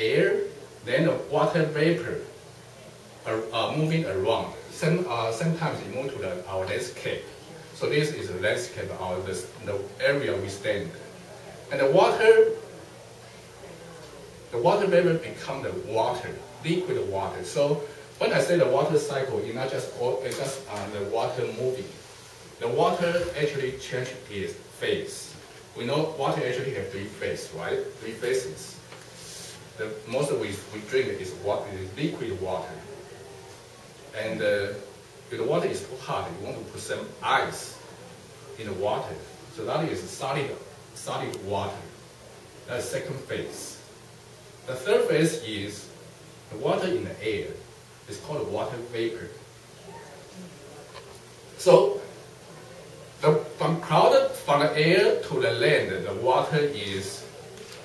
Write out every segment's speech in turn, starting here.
air, then the water vapor moving around. Sometimes it moves to our landscape. So this is the landscape of the area we stand. And the water vapor become the water, liquid water. So when I say the water cycle, it's not just the water moving. The water actually changes its phase. We know water actually has three phases, right? Three phases. The most we drink is water, is liquid water. And if the water is too hot, you want to put some ice in the water. So that is solid water. That's the second phase. The third phase is the water in the air. It's called water vapor. So from the air to the land, the water is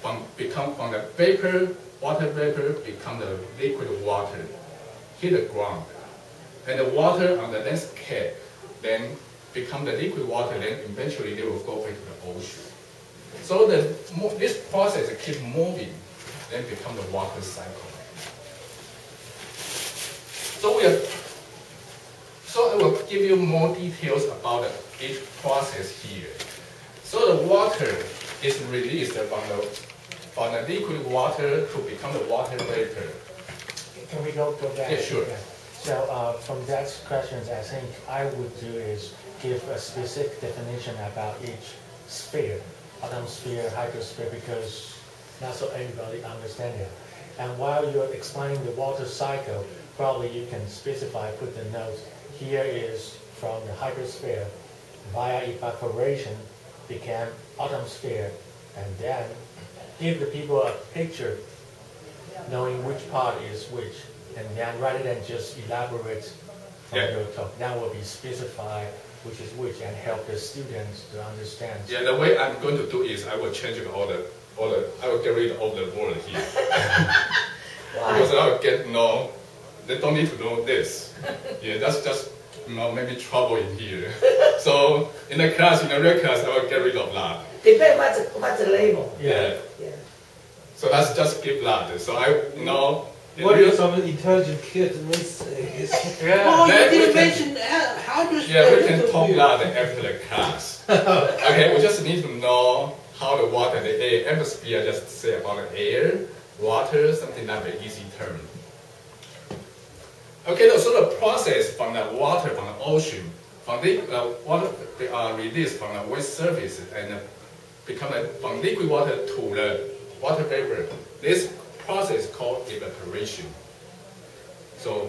from the vapor, water vapor become the liquid water, hit the ground. And the water on the landscape then become the liquid water, then eventually they will go back to the ocean. So this process keeps moving, then become the water cycle. So I will give you more details about each process here. So the water is released from the liquid water to become the water vapor. Can we go back? Yeah, sure. Yeah. So from that questions, I think I would do is give a specific definition about each sphere, atmosphere, hydrosphere, because not so everybody understands it. And while you're explaining the water cycle, probably you can specify, put the notes, here is from the hydrosphere via evaporation became atmosphere, and then give the people a picture knowing which part is which. And then rather than just elaborate from your talk, that will be specified which is which and help the students to understand. Yeah, the way I'm going to do is I will change I will get rid of all the word here. Because I will they don't need to know this. Yeah, that's just maybe trouble in here. So in the real class, I will get rid of that. Depends what's the label. Yeah. So let's just give that. So What if some intelligent kid may say? Oh, you didn't mention how to. Yeah, we can talk that after the class. Okay, we just need to know how the water, the air, atmosphere, just say about the air, water, something like an easy term. Okay, so the process from the water, from the ocean, from the water released from the wet surface and become from liquid water to the water vapor. This process is called evaporation. So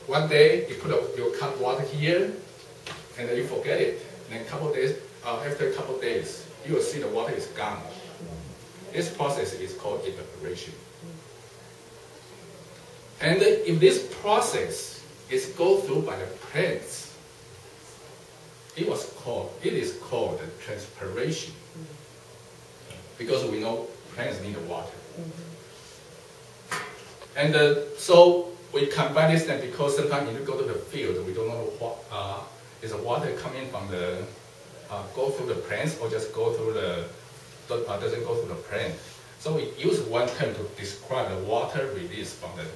one day you cut water here, and then you forget it. And then after a couple of days, you will see the water is gone. This process is called evaporation. And if this process is go through by the plants, it is called transpiration. Because we know plants need water. And so we combine this then, because sometimes if you go to the field, we don't know what is the water coming from the go through the plants or just go through doesn't go through the plant. So we use one term to describe the water released from the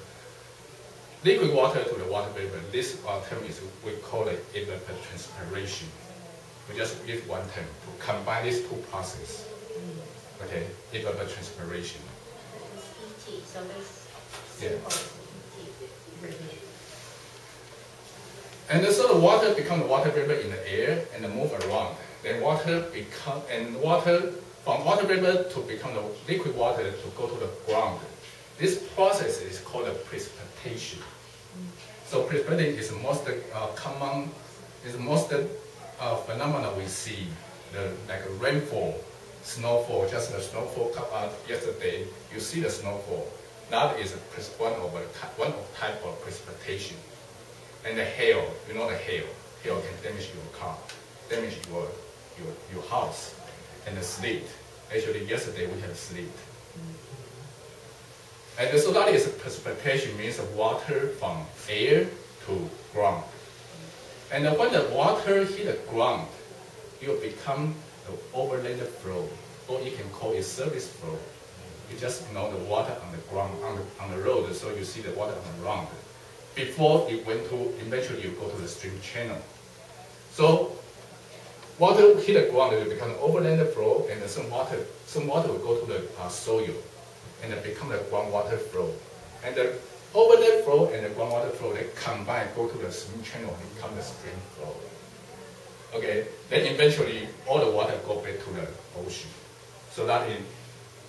liquid water to the water vapor. This term we call it evapotranspiration. We just use one term to combine these two processes. Okay, evapotranspiration. So yeah. And so the water becomes water vapor in the air and move around. Then from water vapor to become the liquid water to go to the ground. This process is called precipitation. So precipitation is the most common, is the most phenomena we see, like rainfall, snowfall. Just the snowfall yesterday, you see the snowfall. That is one of type of precipitation. And the hail, you know the hail. Hail can damage your car, damage your house. And the sleet. Actually, yesterday we had sleet. And so that is precipitation, means water from air to ground. And when the water hit the ground, it will become the overland flow, or you can call it surface flow. you just know the water on the ground, on the road, so you see the water on the ground. Before it went to, eventually you go to the stream channel. So water hit the ground, it will become overland flow, and some water will go to the soil, and it become the groundwater flow. And the overland flow and the groundwater flow, they combine, go to the stream channel, and become the stream flow. Okay, then eventually all the water go back to the ocean. So that it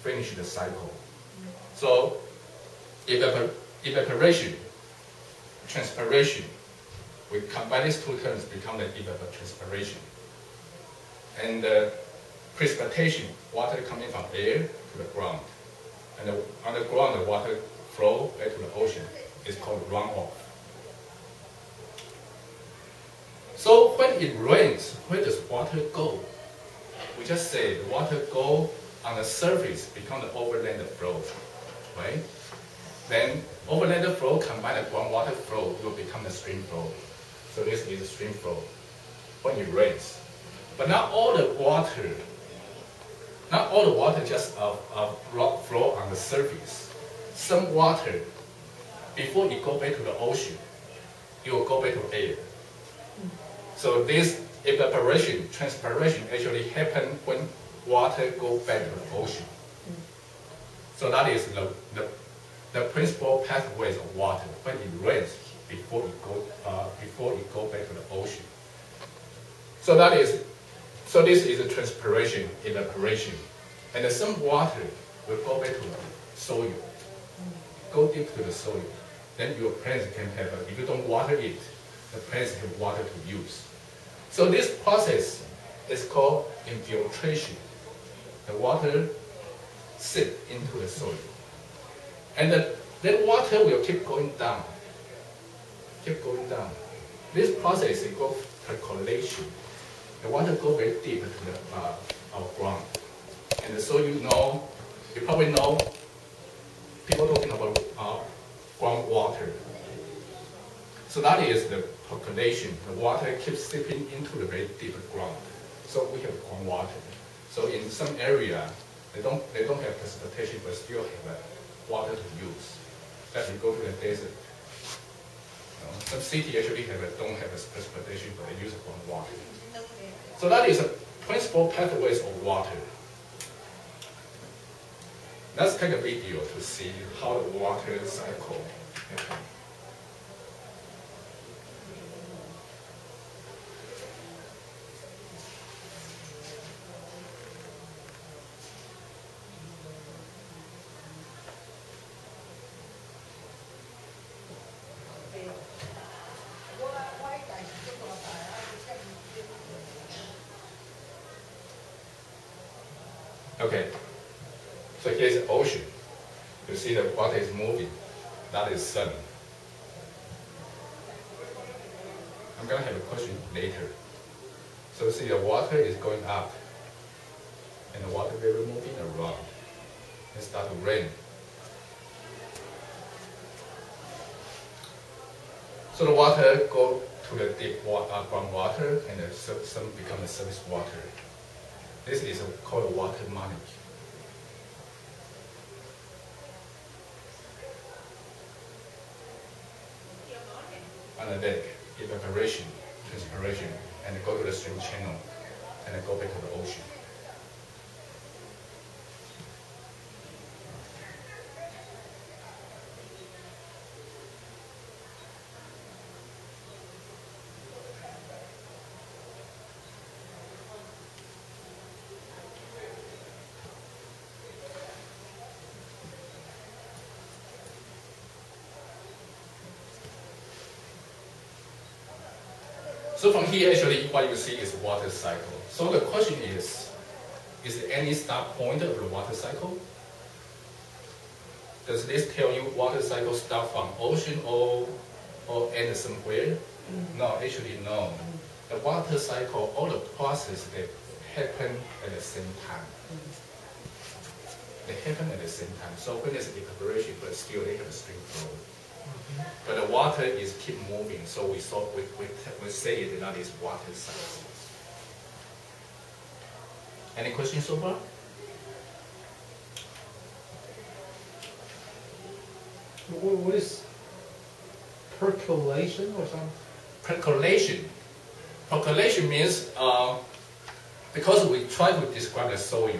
finishes the cycle. So evaporation, transpiration, we combine these two terms, become the evapotranspiration. And precipitation, water coming from air to the ground. And on the ground, the water flow back to the ocean is called runoff. So when it rains, where does water go? We just say the water go on the surface, become the overland flow, right? Then overland flow combined with groundwater flow will become the stream flow. So this is the stream flow when it rains. But not all the water just flow on the surface. Some water, before it go back to the ocean, it will go back to air. So this evaporation, transpiration actually happen when water go back to the ocean. So that is the principal pathways of water when it rains before it go back to the ocean. So this is a transpiration, evaporation, and some water will go back to the soil, go deep to the soil. Then your plants can have, if you don't water it, the plants have water to use. So this process is called infiltration. The water sits into the soil. And then water will keep going down. Keep going down. This process is called percolation. The water goes very deep into our ground. And so you probably know, people talking about groundwater. So that is the percolation. The water keeps seeping into the very deep ground. So we have groundwater. So in some area, they don't have precipitation, but still have water to use. That you go to the desert. Some city actually don't have precipitation, but they use groundwater. So that is the principal pathways of water. Let's take a video to see how the water cycle happens. Okay, so here's the ocean. You see the water is moving. That is sun. I'm going to have a question later. So see the water is going up, and the water will be moving around. It starts to rain. So the water go to the deep groundwater, and some become the surface water. This is called water molecule. On the deck, evaporation, transpiration, and go to the stream channel, and go back to the ocean. So from here, actually, what you see is water cycle. So the question is there any start point of the water cycle? Does this tell you water cycle start from ocean or end somewhere? No, actually no. The water cycle, all the process that happen at the same time. They happen at the same time. So when there's evaporation, but still they have a stream flow. But the water is keep moving, so we say it that is water cycle. Any questions so far? What is percolation or something? Percolation. Percolation means because we try to describe the soil.